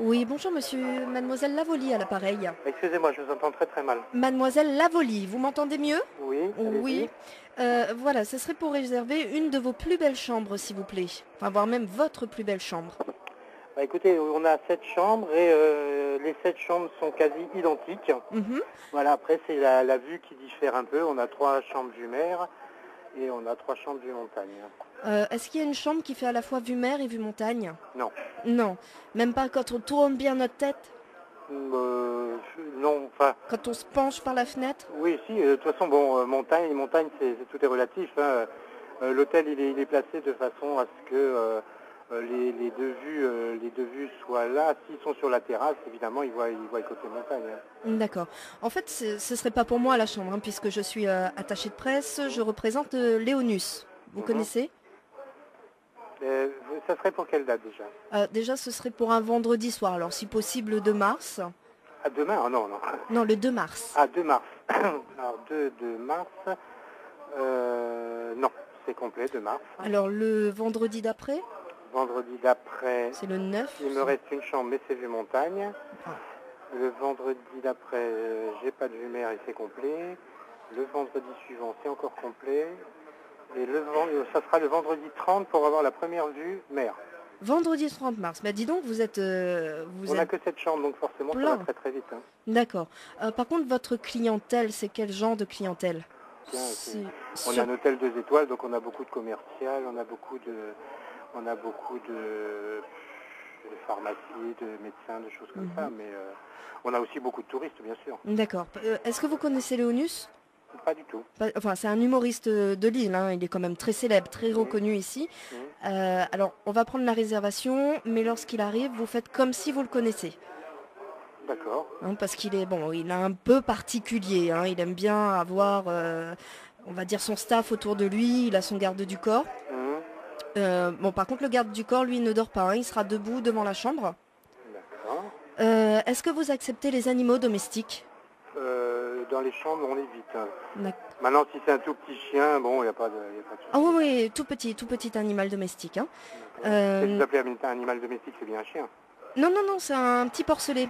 Oui, bonjour monsieur, mademoiselle Lavoli à l'appareil. Excusez-moi, je vous entends très très mal. Mademoiselle Lavoli, vous m'entendez mieux? Oui, allez-y. Oui. Voilà, ce serait pour réserver une de vos plus belles chambres, s'il vous plaît. Enfin, voire même votre plus belle chambre. Bah, écoutez, on a 7 chambres et les 7 chambres sont quasi identiques. Mhm. Voilà, après c'est la vue qui diffère un peu. On a 3 chambres vue mer et on a 3 chambres vue montagne. Est-ce qu'il y a une chambre qui fait à la fois vue mer et vue montagne? Non. Non, même pas quand on tourne bien notre tête, Non, enfin, quand on se penche par la fenêtre? oui, si, de toute façon, bon, montagne, tout est relatif, hein. L'hôtel, il est placé de façon à ce que les deux vues soient là. S'ils sont sur la terrasse, évidemment, ils voient côté montagne, hein. D'accord. En fait, ce serait pas pour moi la chambre, hein, puisque je suis attachée de presse, je représente Léonus. Vous Mhm. connaissez? Ça serait pour quelle date déjà? Déjà, ce serait pour un vendredi soir, alors si possible le 2 mars. À demain? Ah non, non. Non, le 2 mars. Ah, 2 mars. Alors, 2 mars. Non, c'est complet, 2 mars. Alors le vendredi d'après, Vendredi d'après, c'est le 9. il me reste une chambre, mais c'est vue montagne. Ah. Le vendredi d'après, j'ai pas de vue mer et c'est complet. Le vendredi suivant, c'est encore complet. Et ça sera le vendredi 30 pour avoir la première vue mer. Vendredi 30 mars. Bah dis donc, vous êtes... On n'a que 7 chambres, donc forcément, ça plein. va très très vite, hein. D'accord. Par contre, votre clientèle, c'est quel genre de clientèle? Tiens, on Sur- a un hôtel 2 étoiles, donc on a beaucoup de commercial, on a beaucoup de pharmacies, de médecins, de choses comme ça, mais on a aussi beaucoup de touristes, bien sûr. D'accord. Est-ce que vous connaissez Léonus? Pas du tout. Enfin, c'est un humoriste de Lille, hein. Il est quand même très célèbre, très reconnu ici. Alors, on va prendre la réservation, mais lorsqu'il arrive, vous faites comme si vous le connaissez. D'accord. Hein, parce qu'il est bon, il est un peu particulier, hein. Il aime bien avoir, on va dire, son staff autour de lui. Il a son garde du corps. Bon, par contre, le garde du corps, lui, il ne dort pas, hein. Il sera debout devant la chambre. D'accord. Est-ce que vous acceptez les animaux domestiques? Dans les chambres, on évite, hein. D'accord. Maintenant, si c'est un tout petit chien, bon, il n'y a pas de souci. Ah oui, oui, tout petit animal domestique, hein. Qu'est-ce que vous appelez un animal domestique? C'est bien un chien. Non, non, non, c'est un petit porcelet.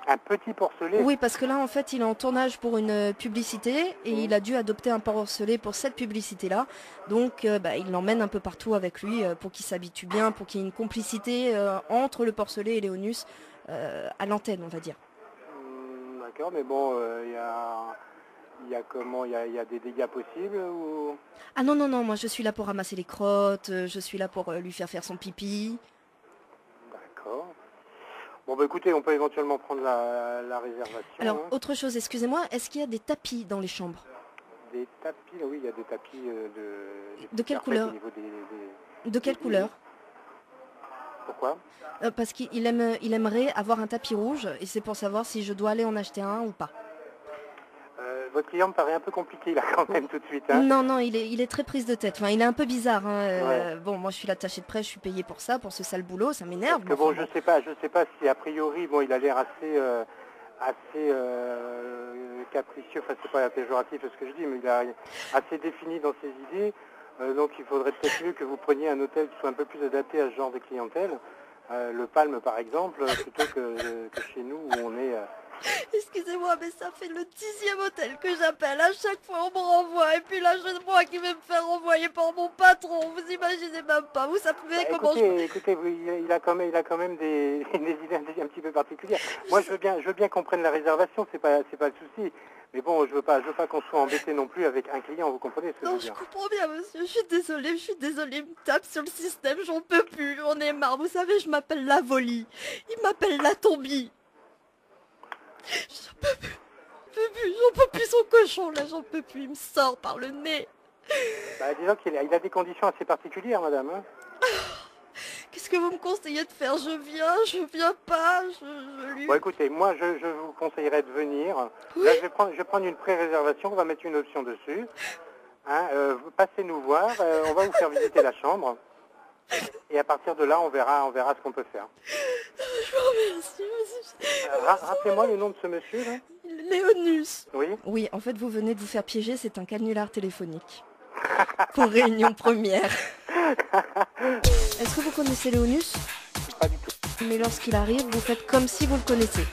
Un petit porcelet? Oui, parce que là, en fait, il est en tournage pour une publicité et il a dû adopter un porcelet pour cette publicité-là. Donc, il l'emmène un peu partout avec lui pour qu'il s'habitue bien, pour qu'il y ait une complicité entre le porcelet et Léonus à l'antenne, on va dire. D'accord, mais bon, il y a des dégâts possibles ou... Ah non, non, non, moi je suis là pour ramasser les crottes, je suis là pour lui faire son pipi. D'accord. Bon, bah écoutez, on peut éventuellement prendre la réservation. Alors, hein. autre chose, excusez-moi, est-ce qu'il y a des tapis dans les chambres? Des tapis, oui, il y a des tapis De quelle carpets couleur? au niveau De quelle couleur? Pourquoi? Parce qu'il aimerait avoir un tapis rouge et c'est pour savoir si je dois aller en acheter un ou pas. Votre client me paraît un peu compliqué là quand même tout de suite, hein. Non, non, il est très prise de tête. Enfin, il est un peu bizarre, hein. Ouais. Bon, moi je suis l'attachée de presse, je suis payée pour ça, pour ce sale boulot, ça m'énerve. Parce que bon, je sais pas si a priori, bon, il a l'air assez capricieux, enfin c'est pas péjoratif ce que je dis, mais il est assez défini dans ses idées, donc il faudrait peut-être mieux que vous preniez un hôtel qui soit un peu plus adapté à ce genre de clientèle, le Palme par exemple, plutôt que chez nous où on est... Excusez-moi, mais ça fait le 10e hôtel que j'appelle. À chaque fois, on me renvoie. Et puis là, je crois qu'il va me faire renvoyer par mon patron. Vous imaginez même pas. Vous savez comment écoutez, il a quand même des idées un petit peu particulières. Moi, je veux bien qu'on prenne la réservation, c'est pas le souci. Mais bon, je veux pas qu'on soit embêté non plus avec un client, vous comprenez ce que je Non, veux je dire? comprends bien, monsieur. Je suis désolée. Il me tape sur le système. J'en peux plus. J'en ai marre. Vous savez, je m'appelle Lavoli. Il m'appelle la Tombie. J'en peux plus son cochon là, j'en peux plus, il me sort par le nez. Bah, disons qu'il a des conditions assez particulières, madame, hein. Qu'est-ce que vous me conseillez de faire? Je viens pas, je lui... Bon, écoutez, moi, je vous conseillerais de venir. Oui. Là, je vais prendre une pré-réservation, on va mettre une option dessus. Hein, passez nous voir, on va vous faire visiter la chambre. Et à partir de là, on verra ce qu'on peut faire. Je vous remercie, monsieur. Rappelez-moi le nom de ce monsieur, là. Léonus. Oui. Oui, en fait, vous venez de vous faire piéger, c'est un canular téléphonique. Pour réunion première. Est-ce que vous connaissez Léonus? Pas du tout. Mais lorsqu'il arrive, vous faites comme si vous le connaissez.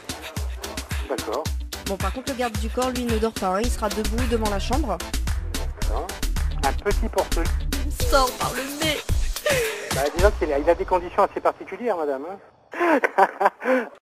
D'accord. Bon, par contre, le garde du corps, lui, ne dort pas, hein. Il sera debout devant la chambre. D'accord. Un petit portefeuille. Il sort par le nez. Bah, disons qu'il a des conditions assez particulières, madame. Hein.